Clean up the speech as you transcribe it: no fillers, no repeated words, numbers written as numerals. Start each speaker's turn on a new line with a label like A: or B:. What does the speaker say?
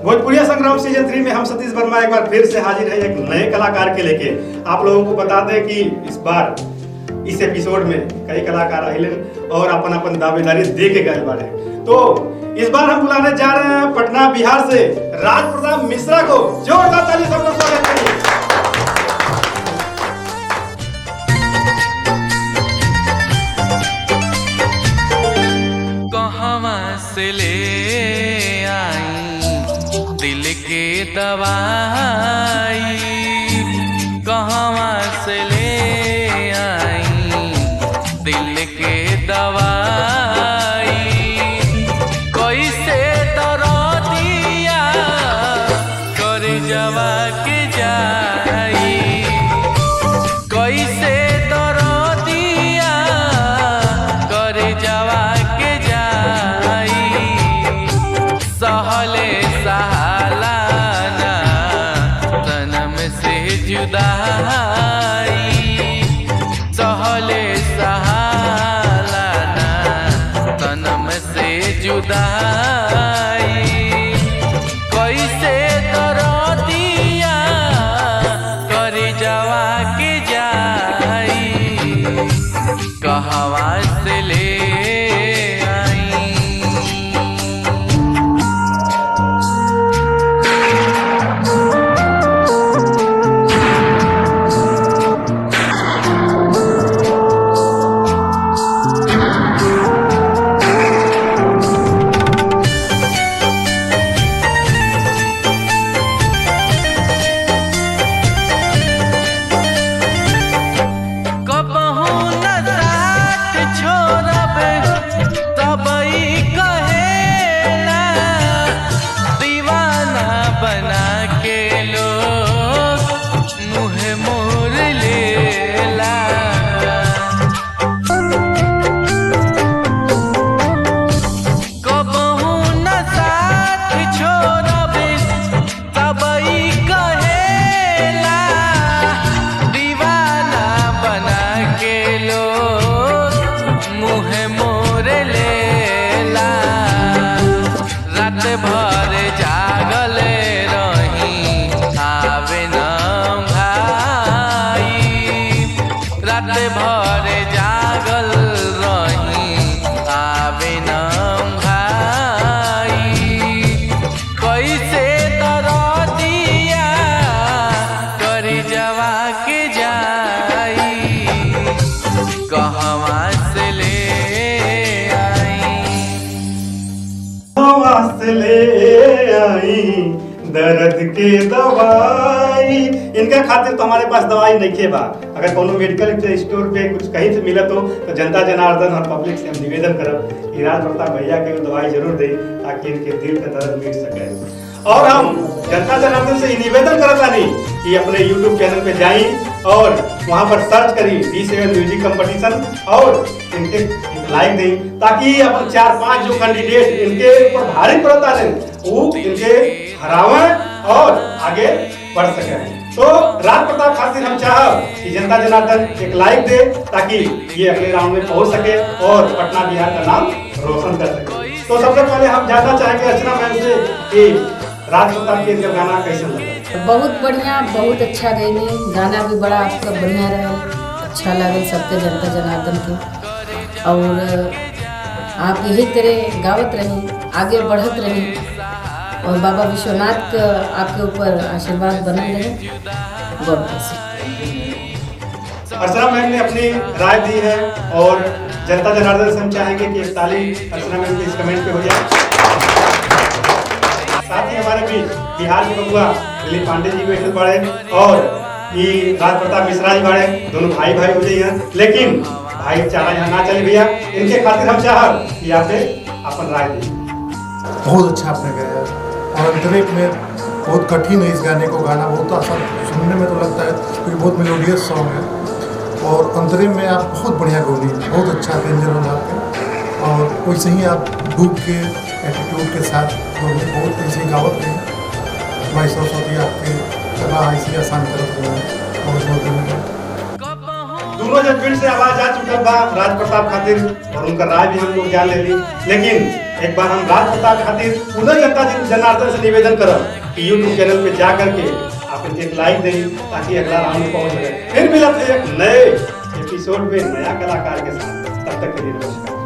A: भोजपुरिया संग्राम सीजन 3 में हम सतीश वर्मा एक बार फिर से हाजिर है एक नए कलाकार के लेके। आप लोगों को बता दें कि इस बार इस एपिसोड में कई कलाकार आइलन और अपन अपन दावेदारी दे के गए बारे। तो इस बार हम बुलाने जा रहे हैं पटना बिहार से राज प्रताप मिश्रा को। जोरदार ताली से सबका स्वागत करिए।
B: कहाँ से ले दिल के दवाई, कहाँ से ले आई दिल के दवाई, कैसे दर्दिया कर जवा के जाई, कैसे दर्दिया कर जवा के जाई, सहले सहालाना तनम से जुदाई, सहले सहालाना तनम से जुदाई, कैसे दर्दिया कर जवा के जाई, कहवा से ले भर जागल रही आवे न भाई, रात भर जागल रही आवे न भाई, कैसे दर्दिया कर जवा के जाई, कहवा से ले
A: ले आई दर्द के दवाई। इनका खातिर तो हमारे पास दवाई नहीं बा। अगर कोनो मेडिकल स्टोर पे कुछ कहीं से मिला तो जनता जनार्दन और पब्लिक से हम निवेदन करब कि राज प्रताप भैया के दवाई जरूर दे ताकि इनके दिल का दर्द मिट सके। और हम जनता जनार्दन से निवेदन करत बानी कि अपने YouTube चैनल पे जाएं और वहां पर सर्च करी D7 म्यूजिक कंपटीशन और इनके लाइक दें ताकि अपन 4-5 जो कैंडिडेट इनके ऊपर भारी पड़ता है वो इनके हरावें और आगे बढ़ सके। तो राज प्रताप खातिर हम चाहब कि जनता जनार्दन एक लाइक दे ताकि ये अगले राउंड में पहुंच सके और पटना बिहार का नाम रोशन कर सके। तो सबसे पहले हम जानना चाहेंगे अर्चना मैम से कि राज प्रताप के गाना कैसा लगा?
C: बहुत बढ़िया, बहुत अच्छा गई, गाना भी बड़ा आपका बढ़िया रहा, अच्छा लगे सबके जनता जनार्दन के। और आप यही तरह गावत रही, आगे बढ़त रही और बाबा विश्वनाथ का आपके ऊपर आशीर्वाद बने रहे। God bless.
A: अर्चना मैम ने अपनी राय दी है और जनता जनार्दन से हम चाहेंगे कि एक ताली अर्चना मैम के इस कमेंट पे हो जाए। साथ ही हमारे भी बिहार के बबुआ दिलीप पांडे जी बैठे पड़े और ये राज प्रताप मिश्रा जी बड़े, दोनों भाई भाई हो जाइए। लेकिन भाईचारा यहाँ ना चले भैया, इनके खातिर हम चाहब कि आपसे अपन राय दी।
D: बहुत अच्छा आपने गाया और अंतरिक में बहुत कठिन है इस गाने को गाना, बहुत आसान सुनने में तो लगता है क्योंकि बहुत मेलोडियस सॉन्ग है। और अंतरिम में आप बहुत बढ़िया गौनी, बहुत अच्छा व्यंजन होना आपके और वैसे ही आप डूब के एटीट्यूड के साथ बहुत ऐसी गावत रही। भाई सरस्वती आपके कला ऐसी आसान तरफ जो है बहुत बहुत धन्यवाद।
A: दोनों जजमेंट से आवाज आ चुका बा राज प्रताप खातिर और उनका राय भी हम लोग जान ले ली। लेकिन एक बार हम रात होता खातिर पुनः जनता जनार्दन से निवेदन करब कि यूट्यूब चैनल पे जा करके आप एक लाइक दें ताकि अगला राउंड पहुंच सके। फिर मिलते हैं एक नए एपिसोड में नया कलाकार के साथ, तब तक के लिए नमस्कार।